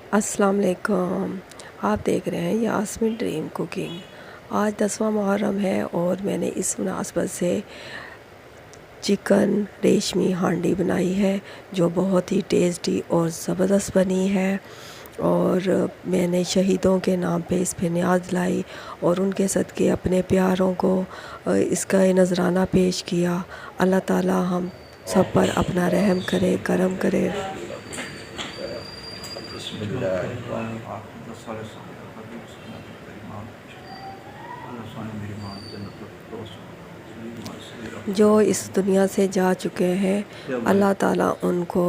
अस्सलाम वालेकुम। आप देख रहे हैं यास्मीन ड्रीम कुकिंग। आज 10वां मुहर्रम है और मैंने इस मुनासबत से चिकन रेशमी हांडी बनाई है जो बहुत ही टेस्टी और ज़बरदस्त बनी है। और मैंने शहीदों के नाम पे इस पे न्याज़ लाई और उनके सदक़े अपने प्यारों को इसका नज़राना पेश किया। अल्लाह ताला हम सब पर अपना रहम करे, करम करे। जो इस दुनिया से जा चुके हैं अल्लाह ताला उनको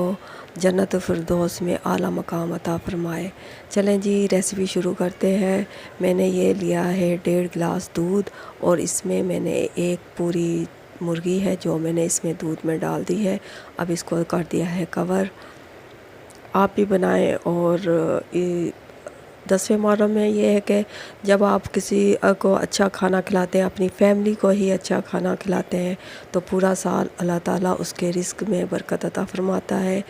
जन्नत फिरदौस में आला मकाम अता फ़रमाए। चलें जी, रेसिपी शुरू करते हैं। मैंने ये लिया है 1.5 गिलास दूध और इसमें मैंने एक पूरी मुर्गी है जो मैंने इसमें दूध में डाल दी है। अब इसको कर दिया है कवर। आप भी बनाएं। और 10वें मुहर्रम में ये है कि जब आप किसी को अच्छा खाना खिलाते हैं, अपनी फैमिली को ही अच्छा खाना खिलाते हैं, तो पूरा साल अल्लाह ताला उसके रिज़्क़ में बरकत अता फ़रमाता है।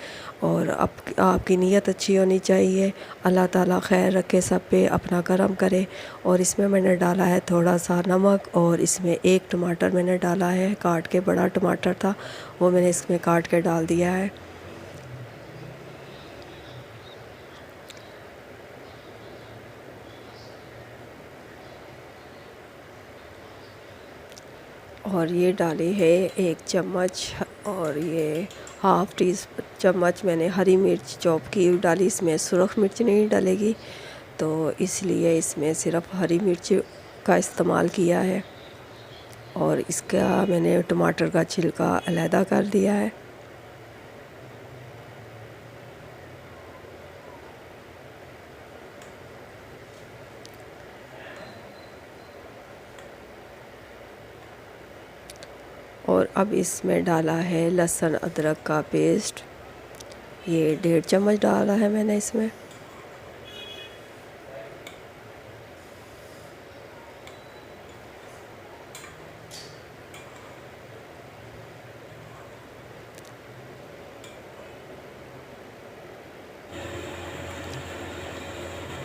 और आपकी नीयत अच्छी होनी चाहिए। अल्लाह ताला खैर रखे, सब पे अपना करम करे। और इसमें मैंने डाला है थोड़ा सा नमक और इसमें एक टमाटर मैंने डाला है काट के, बड़ा टमाटर था वो मैंने इसमें काट के डाल दिया है। और ये डाली है 1 चम्मच और ये हाफ़ टी चम्मच मैंने हरी मिर्च चॉप की डाली। इसमें सुरख मिर्च नहीं डालेगी तो इसलिए इसमें सिर्फ हरी मिर्च का इस्तेमाल किया है। और इसका मैंने टमाटर का छिलका अलहदा कर दिया है। और अब इसमें डाला है लहसुन अदरक का पेस्ट। ये 1.5 चम्मच डाला है मैंने इसमें।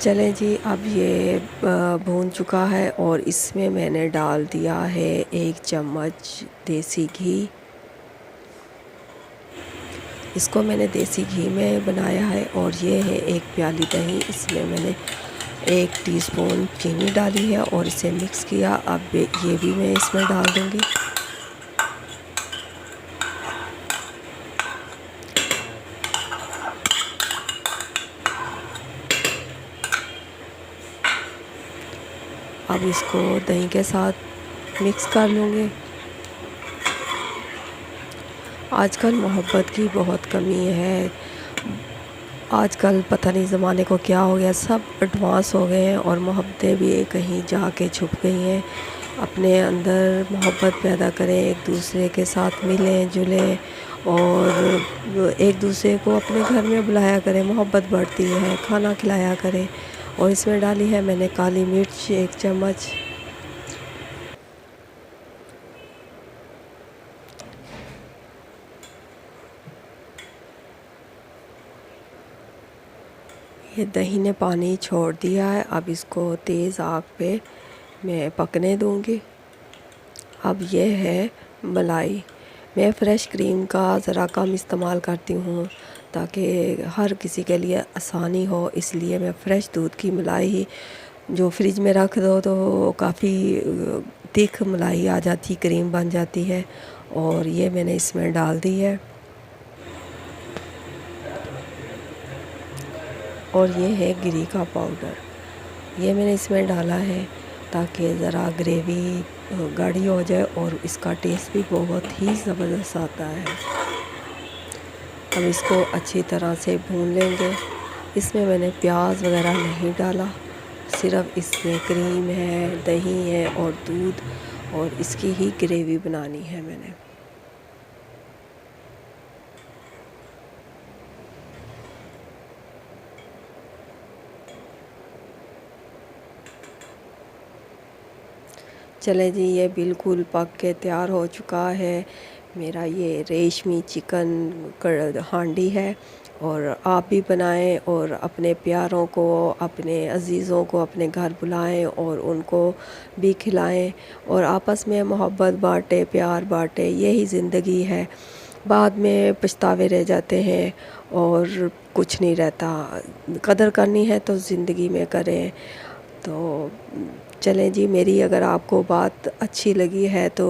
चलें जी, अब ये भून चुका है और इसमें मैंने डाल दिया है 1 चम्मच देसी घी। इसको मैंने देसी घी में बनाया है। और ये है 1 प्याली दही, इसमें मैंने 1 टीस्पून चीनी डाली है और इसे मिक्स किया। अब ये भी मैं इसमें डाल दूँगी। अब इसको दही के साथ मिक्स कर लूँगी। आजकल मोहब्बत की बहुत कमी है। आजकल पता नहीं ज़माने को क्या हो गया, सब एडवांस हो गए हैं और मोहब्बतें भी कहीं जाके छुप गई हैं। अपने अंदर मोहब्बत पैदा करें, एक दूसरे के साथ मिलें जुलें और एक दूसरे को अपने घर में बुलाया करें, मोहब्बत बढ़ती है। खाना खिलाया करें। और इसमें डाली है मैंने काली मिर्च 1 चम्मच। ये दही ने पानी छोड़ दिया है। अब इसको तेज़ आग पे मैं पकने दूंगी। अब ये है मलाई। मैं फ़्रेश क्रीम का ज़रा कम इस्तेमाल करती हूँ ताकि हर किसी के लिए आसानी हो, इसलिए मैं फ़्रेश दूध की मलाई ही जो फ्रिज में रख दो तो काफ़ी थिक मलाई आ जाती, क्रीम बन जाती है। और ये मैंने इसमें डाल दी है। और ये है गिरी का पाउडर, ये मैंने इसमें डाला है ताकि ज़रा ग्रेवी गाढ़ी हो जाए और इसका टेस्ट भी बहुत ही ज़बरदस्त आता है। अब इसको अच्छी तरह से भून लेंगे। इसमें मैंने प्याज वगैरह नहीं डाला, सिर्फ इसमें क्रीम है, दही है और दूध, और इसकी ही ग्रेवी बनानी है मैंने। चले जी, ये बिल्कुल पक के तैयार हो चुका है। मेरा ये रेशमी चिकन हांडी है और आप भी बनाएं और अपने प्यारों को, अपने अज़ीज़ों को अपने घर बुलाएं और उनको भी खिलाएं और आपस में मोहब्बत बांटें, प्यार बांटें। यही ज़िंदगी है। बाद में पछतावे रह जाते हैं और कुछ नहीं रहता। कदर करनी है तो ज़िंदगी में करें। तो चलें जी, मेरी अगर आपको बात अच्छी लगी है तो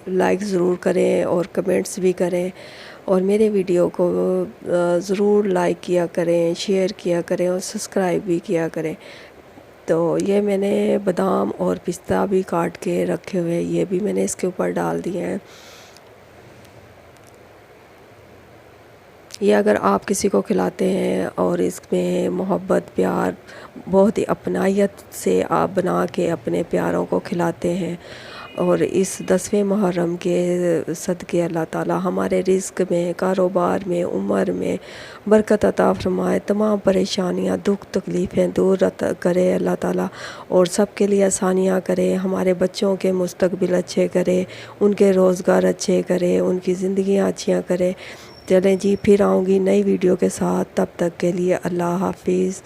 लाइक ज़रूर करें और कमेंट्स भी करें और मेरे वीडियो को ज़रूर लाइक किया करें, शेयर किया करें और सब्सक्राइब भी किया करें। तो ये मैंने बादाम और पिस्ता भी काट के रखे हुए हैं, ये भी मैंने इसके ऊपर डाल दिए हैं। ये अगर आप किसी को खिलाते हैं और इसमें मोहब्बत, प्यार, बहुत ही अपनायत से आप बना के अपने प्यारों को खिलाते हैं और इस 10वें मुहर्रम के सदक़े अल्लाह ताला हमारे रिज़्क़ में, कारोबार में, उम्र में बरकत अता फ़रमाए। तमाम परेशानियां, दुख तकलीफ़ें दूर करे अल्लाह ताला और सब के लिए आसानियाँ करे। हमारे बच्चों के मुस्तकबिल अच्छे करे, उनके रोज़गार अच्छे करे, उनकी ज़िंदगियाँ अच्छियाँ करे। चलें जी, फिर आऊँगी नई वीडियो के साथ। तब तक के लिए अल्लाह हाफ़िज़।